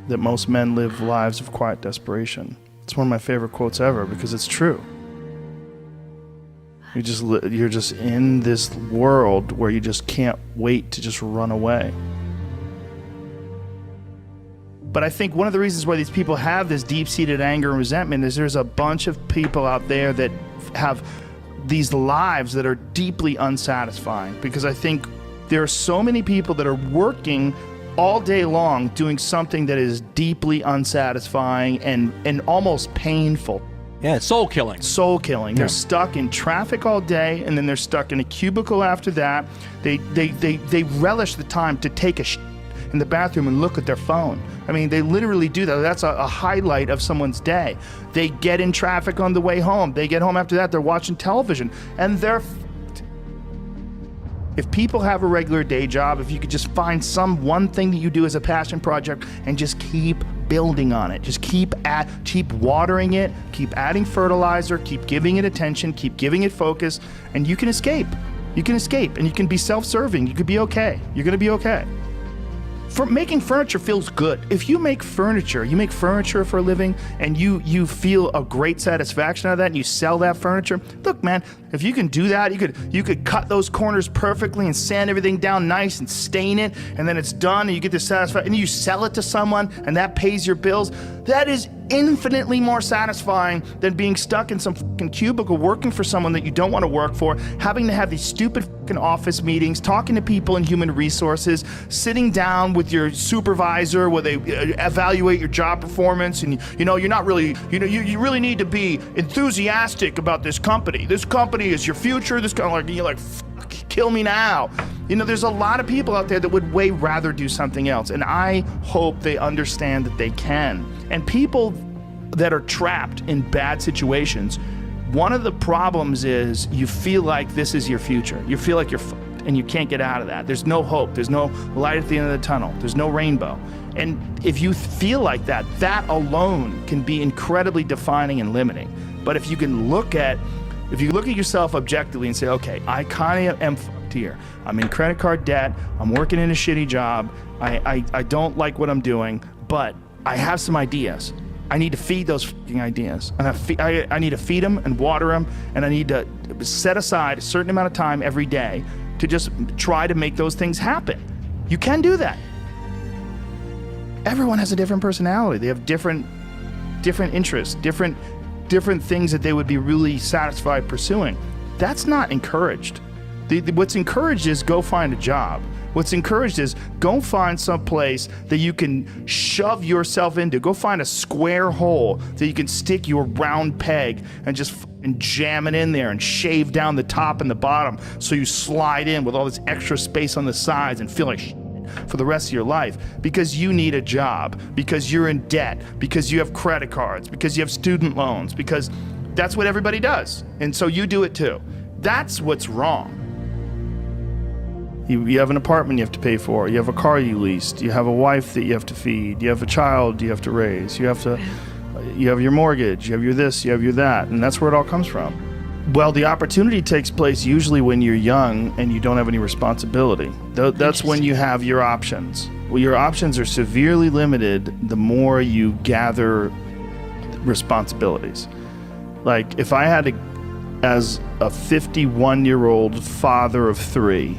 that most men live lives of quiet desperation. It's one of my favorite quotes ever because it's true. You're just in this world where you just can't wait to just run away. But I think one of the reasons why these people have this deep-seated anger and resentment is there's a bunch of people out there that have these lives that are deeply unsatisfying, because I think there are so many people that are working all day long doing something that is deeply unsatisfying and almost painful. Yeah, it's soul killing. Soul killing. They're stuck in traffic all day, and then they're stuck in a cubicle after that. They relish the time to take a shit in the bathroom and look at their phone. I mean, they literally do that. That's a highlight of someone's day. They get in traffic on the way home. They get home after that, they're watching television, and they're f***ed. If people have a regular day job, if you could just find one thing that you do as a passion project and just keep building on it, just keep watering it, keep adding fertilizer, keep giving it attention, keep giving it focus, and you can escape. You can escape, and you can be self-serving. You could be okay. You're gonna be okay. Making furniture feels good. If you make furniture for a living, and you feel a great satisfaction out of that, and you sell that furniture, look, man, if you can do that, you could cut those corners perfectly and sand everything down nice and stain it, and then it's done, and you get the satisfaction, and you sell it to someone, and that pays your bills. That is infinitely more satisfying than being stuck in some fucking cubicle working for someone that you don't want to work for, having to have these stupid fucking office meetings, talking to people in human resources, sitting down with your supervisor where they evaluate your job performance, and you're not really, you really need to be enthusiastic about this company. This company is your future. This kind of you're like, fuck, kill me now. There's a lot of people out there that would way rather do something else, and I hope they understand that they can. And people that are trapped in bad situations, one of the problems is you feel like this is your future. You feel like you're fucked and you can't get out of that. There's no hope. There's no light at the end of the tunnel. There's no rainbow. And if you feel like that, that alone can be incredibly defining and limiting. But if you look at yourself objectively and say, okay, I kind of am fucked here. I'm in credit card debt. I'm working in a shitty job. I don't like what I'm doing, but I have some ideas. I need to feed those fucking ideas. And I need to feed them and water them, and I need to set aside a certain amount of time every day to just try to make those things happen. You can do that. Everyone has a different personality. They have different interests, different things that they would be really satisfied pursuing. That's not encouraged. What's encouraged is go find a job. What's encouraged is go find some place that you can shove yourself into. Go find a square hole that you can stick your round peg and just jam it in there and shave down the top and the bottom so you slide in with all this extra space on the sides and feel like shit for the rest of your life, because you need a job, because you're in debt, because you have credit cards, because you have student loans, because that's what everybody does. And so you do it too. That's what's wrong. You have an apartment you have to pay for. You have a car you leased. You have a wife that you have to feed. You have a child you have to raise. You have your mortgage. You have your this. You have your that. And that's where it all comes from. Well, the opportunity takes place usually when you're young and you don't have any responsibility. That's when you have your options. Well, your options are severely limited the more you gather responsibilities. Like if I had to, as a 51-year-old father of 3,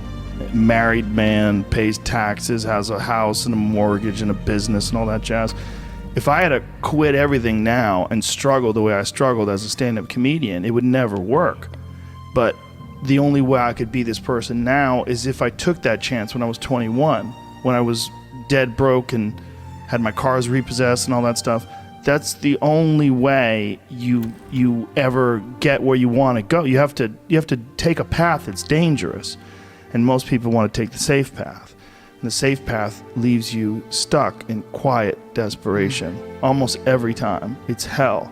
married man, pays taxes, has a house and a mortgage and a business and all that jazz. If I had to quit everything now and struggle the way I struggled as a stand-up comedian, it would never work. But the only way I could be this person now is if I took that chance when I was 21, when I was dead broke and had my cars repossessed and all that stuff. That's the only way you ever get where you want to go. You have to take a path that's dangerous. And most people want to take the safe path. And the safe path leaves you stuck in quiet desperation. Almost every time. It's hell.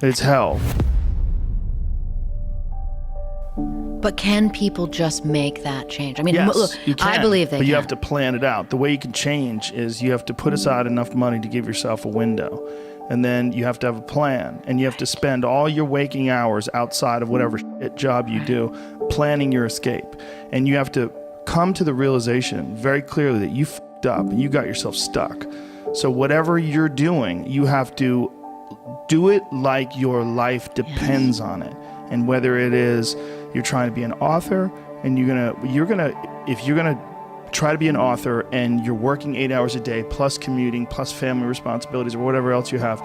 It's hell. But can people just make that change? I mean, yes, look, you can, I believe they but can. you have to plan it out. The way you can change is you have to put aside enough money to give yourself a window. And then you have to have a plan, and you have to spend all your waking hours outside of whatever shit job you do planning your escape. And you have to come to the realization very clearly that you fucked up and you got yourself stuck. So whatever you're doing, you have to do it like your life depends on it. And whether it is you're trying to be an author and if you're gonna try to be an author and you're working 8 hours a day plus commuting plus family responsibilities or whatever else you have,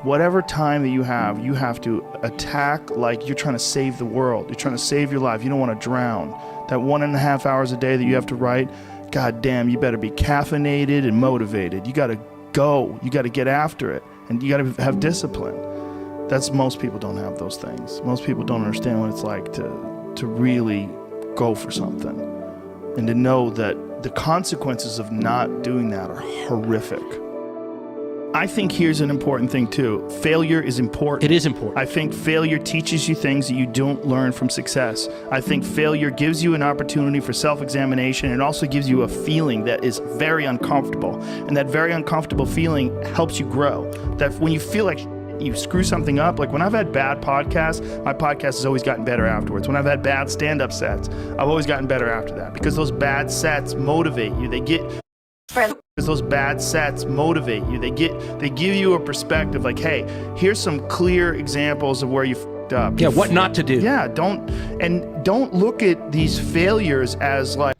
whatever time that you have to attack like you're trying to save the world. You're trying to save your life. You don't want to drown. That 1.5 hours a day that you have to write, God damn, you better be caffeinated and motivated. You got to go. You got to get after it. And you got to have discipline. Most people don't have those things. Most people don't understand what it's like to really go for something and to know that the consequences of not doing that are horrific. I think here's an important thing too. Failure is important. It is important. I think failure teaches you things that you don't learn from success. I think failure gives you an opportunity for self-examination and also gives you a feeling that is very uncomfortable. And that very uncomfortable feeling helps you grow. That when you feel like you screw something up, like when I've had bad podcasts, my podcast has always gotten better afterwards. When I've had bad stand-up sets, I've always gotten better after that because those bad sets motivate you. Those bad sets motivate you. They give you a perspective like, hey, here's some clear examples of where you f***ed up. Yeah, what not to do. Yeah, don't look at these failures as like.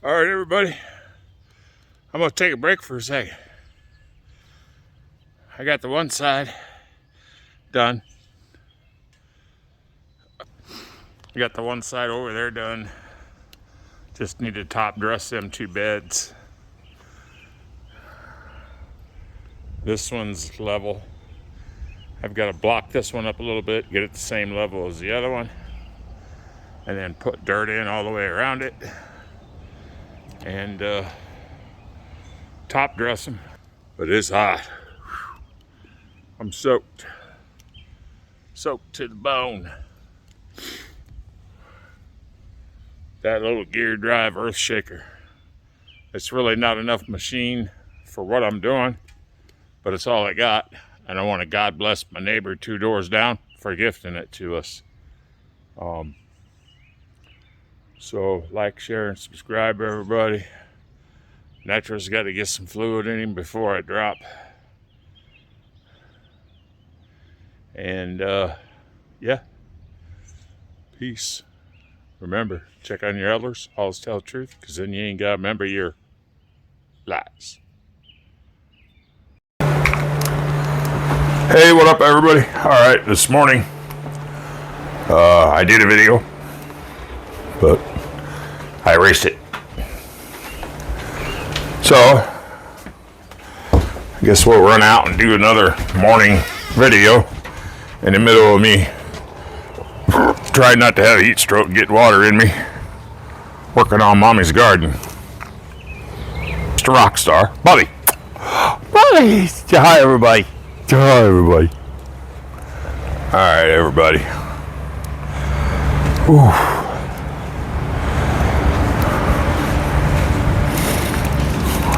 All right, everybody. I'm gonna take a break for a second. I got the one side done. I got the one side over there done. Just need to top dress them 2 beds. This one's level. I've got to block this one up a little bit, get it the same level as the other one, and then put dirt in all the way around it and top dress them. But it's hot. I'm soaked to the bone. That little gear drive earth shaker, it's really not enough machine for what I'm doing, but it's all I got. And I want to God bless my neighbor 2 doors down for gifting it to us. So like, share, and subscribe, everybody. Nitro's got to get some fluid in him before I drop. And yeah, peace. Remember, check on your elders, always tell the truth, because then you ain't got to remember your lies. Hey, what up, everybody? All right, this morning, I did a video, but I erased it. So, I guess we'll run out and do another morning video in the middle of me trying not to have a heat stroke and get water in me, working on Mommy's garden. Mr. Rockstar, Bobby. Bobby! Say hi, everybody. Say hi, everybody. All right, everybody. Whew.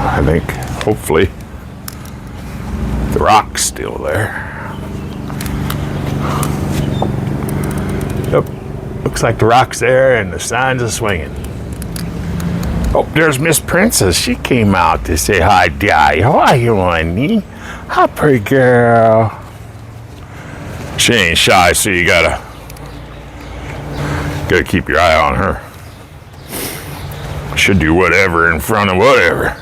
I think, hopefully, the rock's still there. Yep, looks like the rock's there and the signs are swinging. Oh, there's Miss Princess. She came out to say hi, Daddy. How are you, honey? Hi, pretty girl. She ain't shy, so you gotta keep your eye on her. Should do whatever in front of whatever.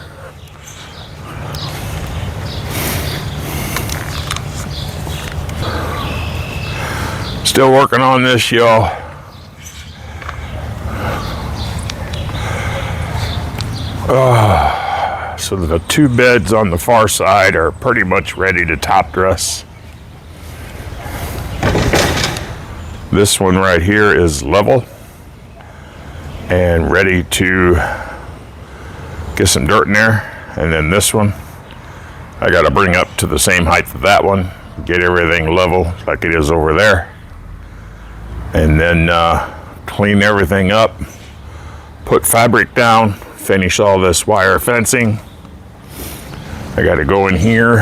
Still working on this, y'all. So the 2 beds on the far side are pretty much ready to top dress. This one right here is level and ready to get some dirt in there. And then this one, I got to bring up to the same height as that one, get everything level like it is over there. And then clean everything up, put fabric down, finish all this wire fencing. I got to go in here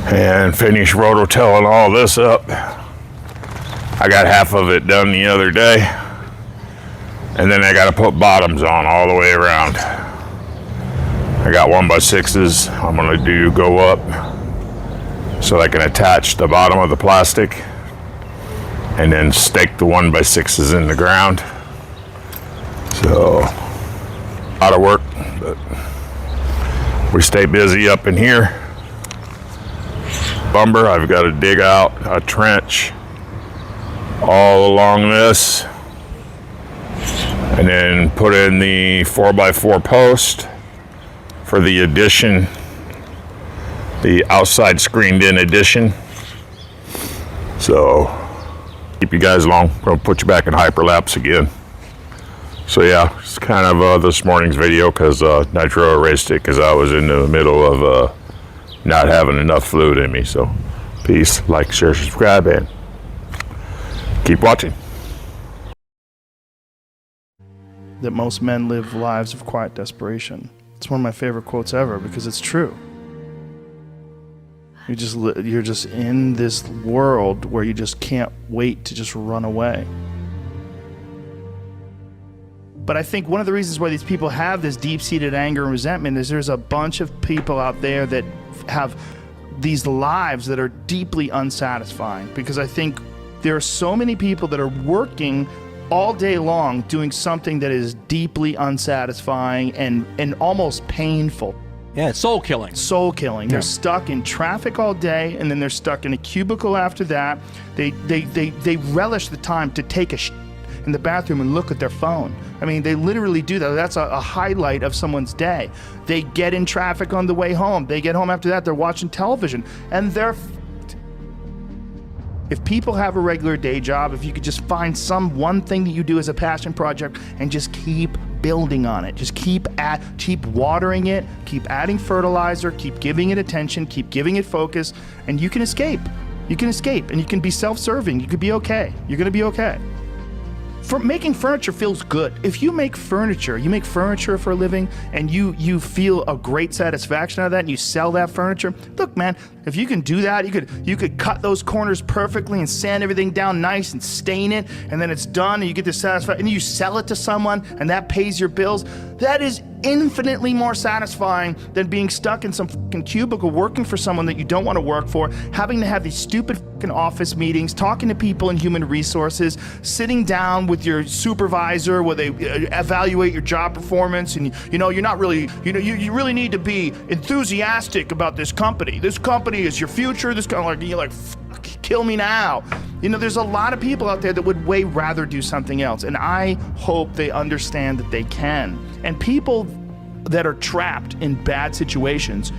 and finish rototilling all this up. I got half of it done the other day, and then I got to put bottoms on all the way around. I got 1x6s. I'm gonna go up so I can attach the bottom of the plastic and then stake the 1x6s in the ground. So, a lot of work, but we stay busy up in here. Lumber, I've got to dig out a trench all along this and then put in the 4x4 post for the addition, the outside screened in addition. So keep you guys along. I'm gonna put you back in hyperlapse again. So yeah, it's kind of this morning's video because Nitro erased it because I was in the middle of not having enough fluid in me. So peace, like, share, subscribe, and keep watching. That most men live lives of quiet desperation. It's one of my favorite quotes ever because it's true. You're just in this world where you just can't wait to just run away. But I think one of the reasons why these people have this deep-seated anger and resentment is there's a bunch of people out there that have these lives that are deeply unsatisfying, because I think there are so many people that are working all day long doing something that is deeply unsatisfying and almost painful. Yeah, it's soul killing. Soul killing. They're stuck in traffic all day, and then they're stuck in a cubicle after that. They relish the time to take a in the bathroom and look at their phone. I mean, they literally do that. That's a highlight of someone's day. They get in traffic on the way home. They get home after that, they're watching television, and they're f***ed. If people have a regular day job, if you could just find some one thing that you do as a passion project and just keep building on it, just keep watering it, keep adding fertilizer, keep giving it attention, keep giving it focus, and you can escape. You can escape, and you can be self-serving. You could be okay. You're gonna be okay. Making furniture feels good. If you make furniture for a living, and you feel a great satisfaction out of that, and you sell that furniture. Look, man, if you can do that, you could cut those corners perfectly and sand everything down nice and stain it, and then it's done, and you get this satisfaction, and you sell it to someone, and that pays your bills. That is infinitely more satisfying than being stuck in some fucking cubicle working for someone that you don't want to work for, having to have these stupid fucking office meetings, talking to people in human resources, sitting down with your supervisor where they evaluate your job performance, and you're not really, you really need to be enthusiastic about this company. This company is your future. This kind of you're like, fuck, kill me now. There's a lot of people out there that would way rather do something else, and I hope they understand that they can. And people that are trapped in bad situations,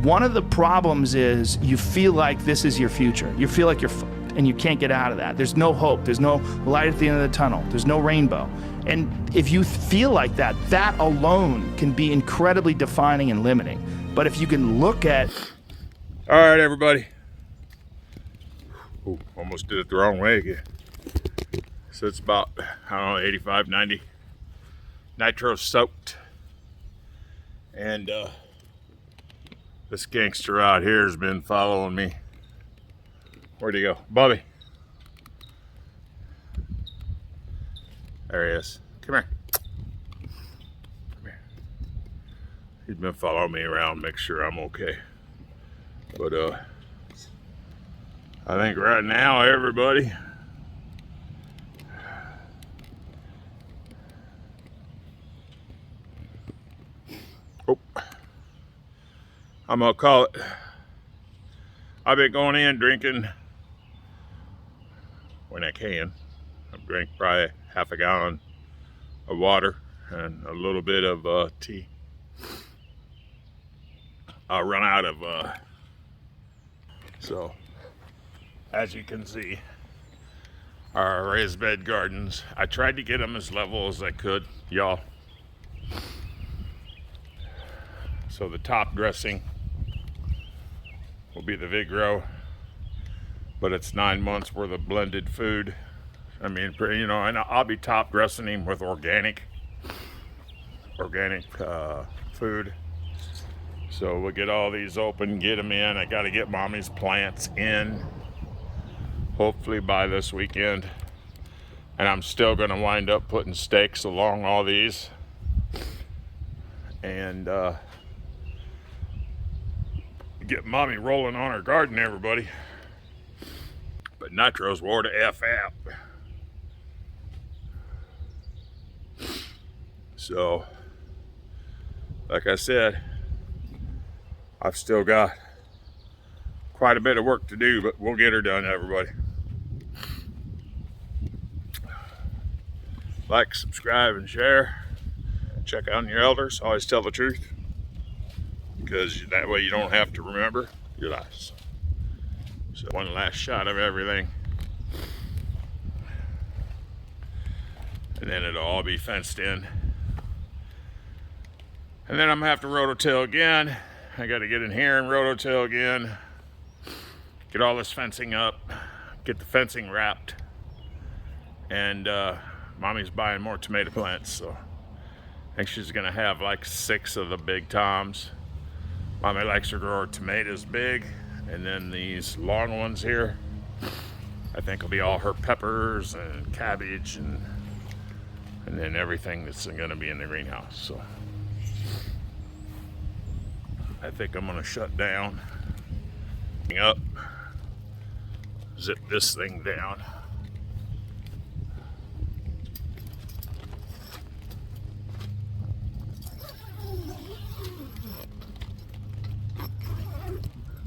one of the problems is you feel like this is your future. You feel like you're fucked and you can't get out of that. There's no hope. There's no light at the end of the tunnel. There's no rainbow. And if you feel like that, that alone can be incredibly defining and limiting. But if you can look at... All right, everybody. Ooh, almost did it the wrong way again. So it's about, 85, 90. Nitro soaked. And this gangster out here has been following me. Where'd he go? Bobby. There he is. Come here. Come here. He's been following me around, make sure I'm okay. But I think right now, everybody, I'm gonna call it. I've been going in drinking when I can. I've drank probably half a gallon of water and a little bit of tea. I'll run out of so as you can see, our raised bed gardens, I tried to get them as level as I could, y'all. So the top dressing will be the Vigro, but it's 9 months worth of blended food. I mean, and I'll be top dressing him with organic food. So we'll get all these open, get them in. I got to get mommy's plants in, hopefully by this weekend. And I'm still going to wind up putting stakes along all these. And Get mommy rolling on her garden, everybody. But Nitro's wore the F out. So, like I said, I've still got quite a bit of work to do, but we'll get her done, everybody. Like, subscribe, and share. Check out your elders. Always tell the truth, because that way you don't have to remember your lies. So one last shot of everything, and then it'll all be fenced in. And then I'm gonna have to rototill again. I gotta get in here and rototill again. Get all this fencing up. Get the fencing wrapped. And mommy's buying more tomato plants, so I think she's gonna have like 6 of the big toms. Mommy likes to grow her tomatoes big, and then these long ones here, I think will be all her peppers and cabbage and then everything that's gonna be in the greenhouse. So I think I'm gonna shut down, up, zip this thing down.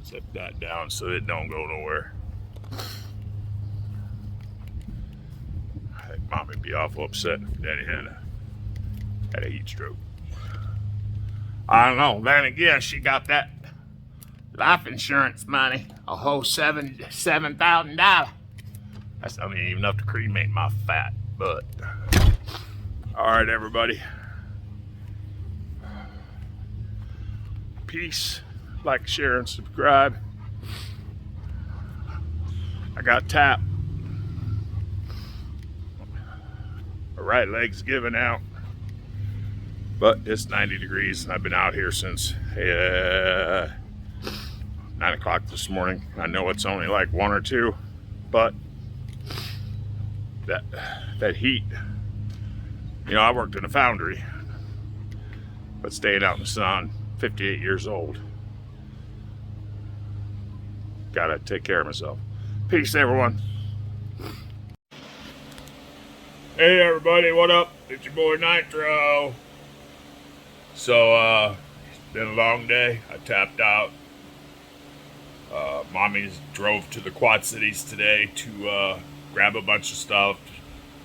Zip that down so it don't go nowhere. I think mommy'd be awful upset if daddy had a heat stroke. I don't know. Then again, she got that life insurance money, a whole $7,000. That's not even enough to cremate my fat butt. All right, everybody. Peace. Like, share, and subscribe. I got tapped. My right leg's giving out. But it's 90 degrees, and I've been out here since 9 o'clock this morning. I know it's only like 1 or 2, but that heat. You know, I worked in a foundry, but staying out in the sun, 58 years old. Gotta take care of myself. Peace, everyone. Hey, everybody, what up? It's your boy Nitro. So, it's been a long day. I tapped out. Mommy's drove to the Quad Cities today to grab a bunch of stuff.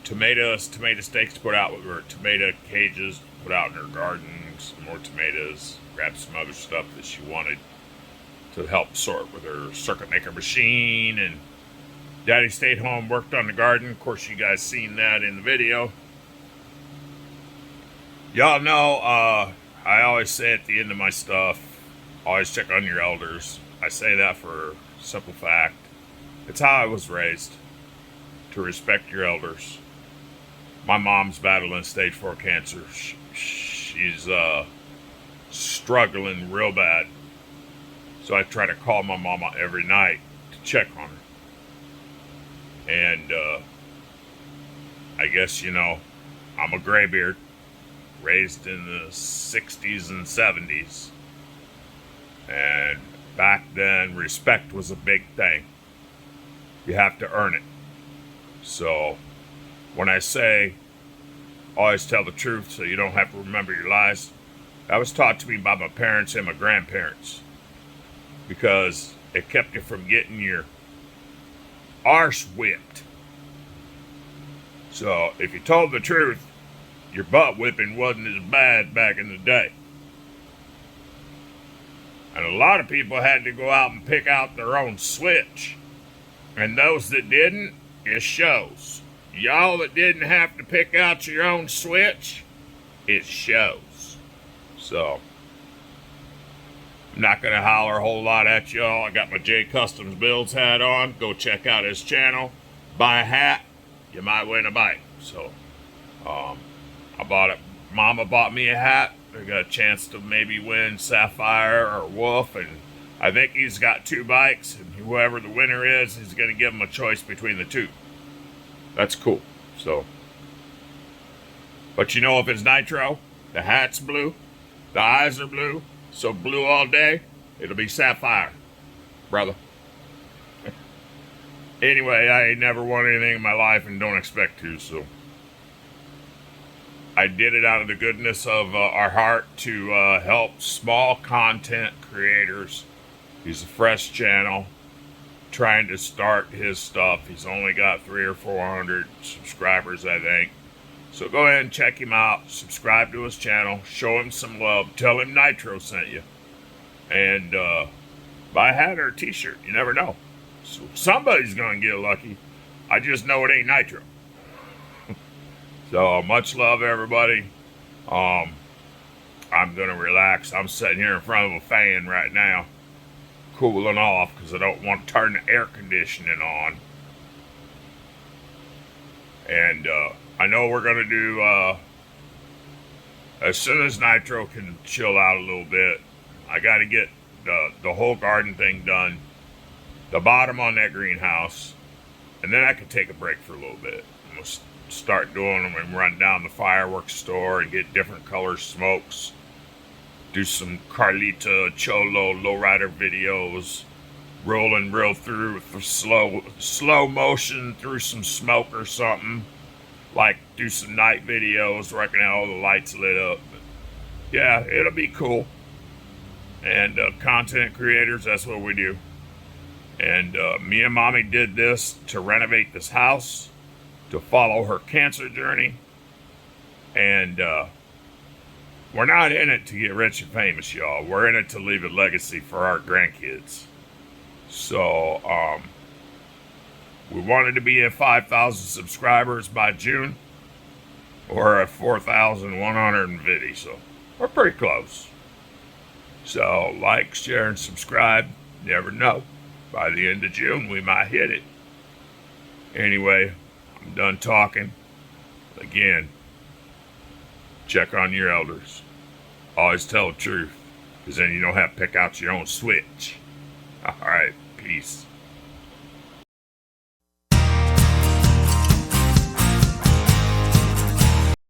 Tomato steaks to put out with her, tomato cages to put out in her garden, some more tomatoes, grab some other stuff that she wanted to help sort with her circuit maker machine. And Daddy stayed home, worked on the garden. Of course, you guys seen that in the video. Y'all know, I always say at the end of my stuff, always check on your elders. I say that for a simple fact. It's how I was raised, to respect your elders. My mom's battling stage 4 cancer. She's struggling real bad. So I try to call my mama every night to check on her. And I guess, you know, I'm a graybeard, raised in the 60s and 70s. And back then, respect was a big thing. You have to earn it. So when I say always tell the truth so you don't have to remember your lies, that was taught to me by my parents and my grandparents, because it kept you from getting your arse whipped. So if you told the truth, your butt whipping wasn't as bad back in the day. And a lot of people had to go out and pick out their own switch. And those that didn't, it shows. Y'all that didn't have to pick out your own switch, it shows. So, I'm not going to holler a whole lot at y'all. I got my J Customs Builds hat on. Go check out his channel. Buy a hat, you might win a bike. So, I bought it. Mama bought me a hat. I got a chance to maybe win Sapphire or Wolf, and I think he's got 2 bikes, and whoever the winner is, he's going to give him a choice between the 2. That's cool. So, but you know, if it's Nitro, the hat's blue, the eyes are blue, so blue all day, It'll be Sapphire, brother. Anyway, I ain't never won anything in my life and don't expect to, so I did it out of the goodness of our heart to help small content creators. He's a fresh channel, trying to start his stuff. He's only got 300 or 400 subscribers, I think. So go ahead and check him out. Subscribe to his channel. Show him some love. Tell him Nitro sent you. And buy a hat or a t-shirt. You never know. So somebody's going to get lucky. I just know it ain't Nitro. So much love, everybody. I'm going to relax. I'm sitting here in front of a fan right now, cooling off because I don't want to turn the air conditioning on. And I know we're going to do, as soon as Nitro can chill out a little bit, I got to get the whole garden thing done, the bottom on that greenhouse, and then I can take a break for a little bit. I'm going to start doing them and run down the fireworks store and get different color smokes, do some Carlita Cholo lowrider videos, rolling real through for slow motion through some smoke or something, like do some night videos where I can have all the lights lit up. But yeah, it'll be cool. And content creators, that's what we do. And me and Mommy did this to renovate this house, to follow her cancer journey. And we're not in it to get rich and famous, y'all. We're in it to leave a legacy for our grandkids. So we wanted to be at 5,000 subscribers by June. We're at 4,150, so we're pretty close. So like, share, and subscribe. Never know. By the end of June, we might hit it. Anyway, I'm done talking. Again, check on your elders. Always tell the truth, because then you don't have to pick out your own switch.